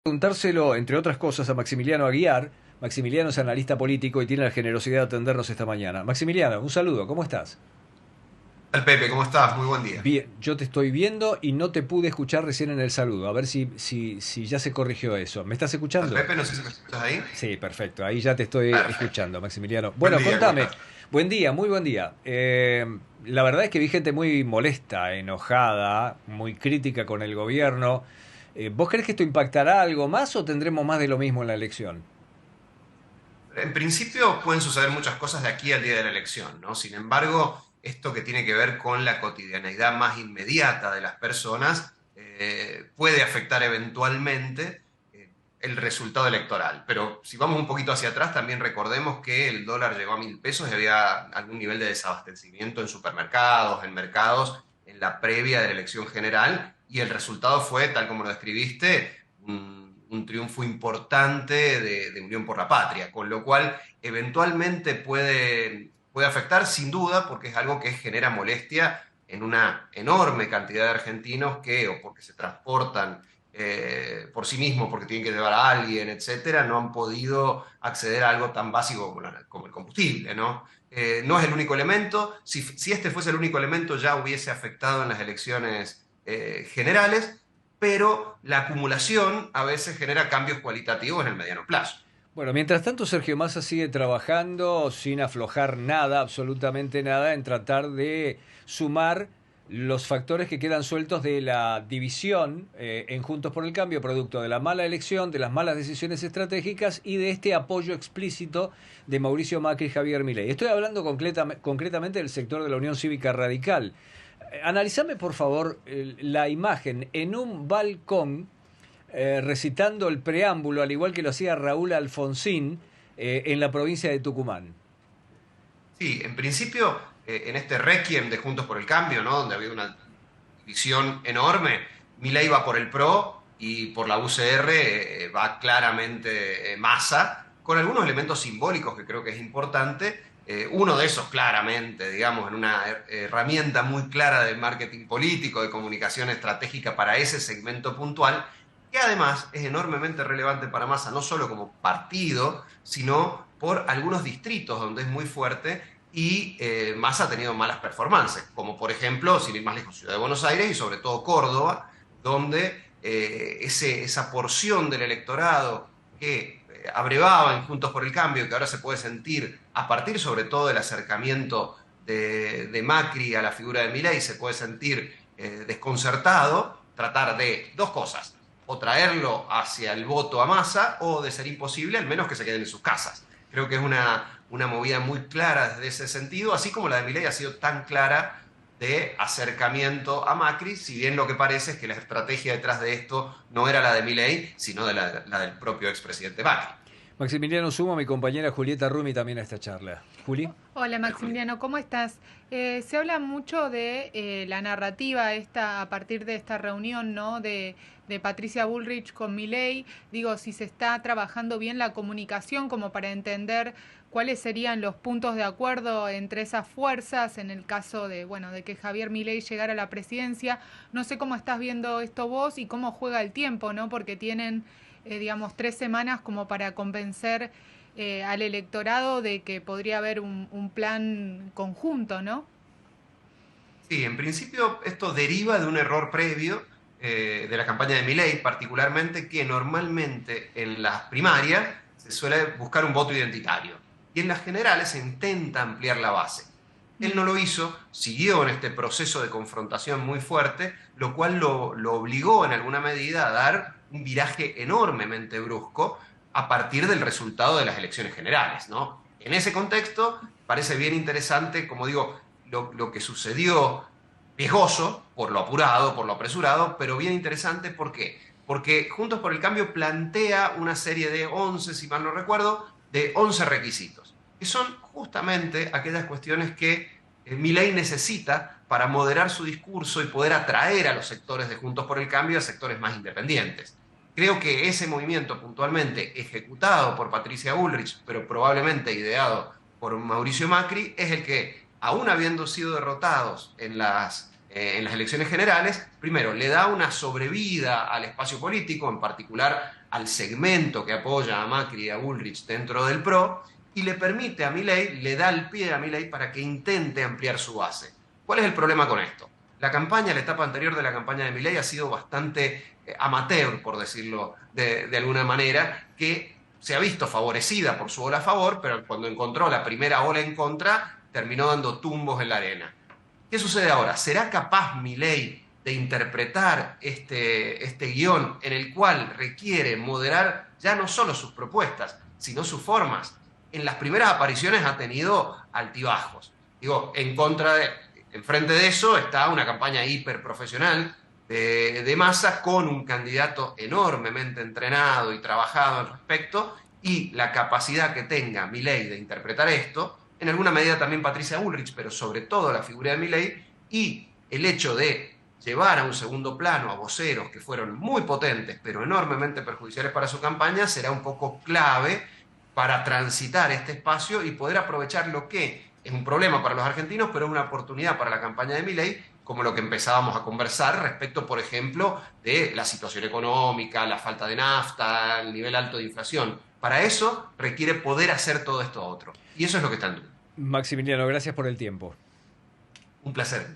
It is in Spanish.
Preguntárselo, entre otras cosas, a Maximiliano Aguiar. Maximiliano es analista político y tiene la generosidad de atendernos esta mañana. Maximiliano, un saludo, ¿cómo estás? Tal Pepe, ¿cómo estás? Muy buen día. Bien, yo te estoy viendo y no te pude escuchar recién en el saludo. A ver si ya se corrigió eso. ¿Me estás Tal escuchando? Pepe, no sé si me escuchas ahí. Sí, perfecto. Ahí ya te estoy Perfecto. escuchando, Maximiliano. Buen Bueno, día, ¿cómo contame. estás? Buen día, muy buen día. La verdad es que vi gente muy molesta, enojada, muy crítica con el gobierno. ¿Vos crees que esto impactará algo más o tendremos más de lo mismo en la elección? En principio pueden suceder muchas cosas de aquí al día de la elección, ¿no? Sin embargo, esto que tiene que ver con la cotidianeidad más inmediata de las personas puede afectar eventualmente el resultado electoral. Pero si vamos un poquito hacia atrás, también recordemos que el dólar llegó a 1.000 pesos y había algún nivel de desabastecimiento en supermercados, en mercados, en la previa de la elección general, y el resultado fue, tal como lo describiste, un triunfo importante de Unión por la Patria, con lo cual eventualmente puede afectar sin duda porque es algo que genera molestia en una enorme cantidad de argentinos que, o porque se transportan por sí mismos, porque tienen que llevar a alguien, etcétera, no han podido acceder a algo tan básico como el combustible, ¿no? No es el único elemento. Si este fuese el único elemento, ya hubiese afectado en las elecciones generales, pero la acumulación a veces genera cambios cualitativos en el mediano plazo. Bueno, mientras tanto, Sergio Massa sigue trabajando sin aflojar nada, absolutamente nada, en tratar de sumar los factores que quedan sueltos de la división en Juntos por el Cambio, producto de la mala elección, de las malas decisiones estratégicas y de este apoyo explícito de Mauricio Macri y Javier Milei. Estoy hablando concretamente del sector de la Unión Cívica Radical. Analizame, por favor, la imagen en un balcón recitando el preámbulo, al igual que lo hacía Raúl Alfonsín en la provincia de Tucumán. Sí, en principio, en este requiem de Juntos por el Cambio, ¿no? Donde había una división enorme, Milei va por el PRO y por la UCR va claramente Massa, con algunos elementos simbólicos que creo que es importante. Uno de esos claramente, digamos, en una herramienta muy clara de marketing político, de comunicación estratégica para ese segmento puntual, que además es enormemente relevante para Massa, no solo como partido, sino por algunos distritos donde es muy fuerte y Massa ha tenido malas performances, como por ejemplo, sin ir más lejos, Ciudad de Buenos Aires y sobre todo Córdoba, donde esa porción del electorado que abrevaba en Juntos por el Cambio, que ahora se puede sentir a partir sobre todo del acercamiento de Macri a la figura de Milei, se puede sentir desconcertado, tratar de dos cosas, o traerlo hacia el voto a Massa, o de ser imposible, al menos que se queden en sus casas. Creo que es una movida muy clara desde ese sentido, así como la de Milei ha sido tan clara de acercamiento a Macri, si bien lo que parece es que la estrategia detrás de esto no era la de Milei, sino de la del propio expresidente Macri. Maximiliano, sumo a mi compañera Julieta Rumi también a esta charla. Juli. Hola Hola, Juli. Maximiliano, ¿cómo estás? Se habla mucho de la narrativa esta, a partir de esta reunión, ¿no? De Patricia Bullrich con Milei. Digo, si se está trabajando bien la comunicación como para entender cuáles serían los puntos de acuerdo entre esas fuerzas en el caso de, bueno, de que Javier Milei llegara a la presidencia. No sé cómo estás viendo esto vos y cómo juega el tiempo, ¿no? Porque tienen, digamos, 3 semanas como para convencer al electorado de que podría haber un plan conjunto, ¿no? Sí, en principio esto deriva de un error previo de la campaña de Milei, particularmente que normalmente en las primarias se suele buscar un voto identitario y en las generales se intenta ampliar la base. Él no lo hizo, siguió en este proceso de confrontación muy fuerte, lo cual lo obligó en alguna medida a dar un viraje enormemente brusco a partir del resultado de las elecciones generales, ¿no? En ese contexto, parece bien interesante, como digo, lo que sucedió riesgoso por lo apurado, por lo apresurado, pero bien interesante, ¿por qué? Porque Juntos por el Cambio plantea una serie de 11, si mal no recuerdo, de 11 requisitos, que son justamente aquellas cuestiones que Milei necesita para moderar su discurso y poder atraer a los sectores de Juntos por el Cambio a sectores más independientes. Creo que ese movimiento puntualmente ejecutado por Patricia Bullrich, pero probablemente ideado por Mauricio Macri, es el que, aún habiendo sido derrotados en las en las elecciones generales, primero, le da una sobrevida al espacio político, en particular al segmento que apoya a Macri y a Bullrich dentro del PRO, y le permite a Milei, le da el pie a Milei para que intente ampliar su base. ¿Cuál es el problema con esto? La campaña, la etapa anterior de la campaña de Milei ha sido bastante amateur, por decirlo de alguna manera, que se ha visto favorecida por su ola a favor, pero cuando encontró la primera ola en contra, terminó dando tumbos en la arena. ¿Qué sucede ahora? ¿Será capaz Milei de interpretar este guión en el cual requiere moderar ya no solo sus propuestas, sino sus formas? En las primeras apariciones ha tenido altibajos. Digo, enfrente de eso está una campaña hiperprofesional de Massa con un candidato enormemente entrenado y trabajado al respecto, y la capacidad que tenga Milei de interpretar esto, en alguna medida también Patricia Bullrich, pero sobre todo la figura de Milei, y el hecho de llevar a un segundo plano a voceros que fueron muy potentes, pero enormemente perjudiciales para su campaña, será un poco clave para transitar este espacio y poder aprovechar lo que es un problema para los argentinos, pero es una oportunidad para la campaña de Milei, como lo que empezábamos a conversar respecto, por ejemplo, de la situación económica, la falta de nafta, el nivel alto de inflación. Para eso requiere poder hacer todo esto otro. Y eso es lo que está en duda. Maximiliano, gracias por el tiempo. Un placer.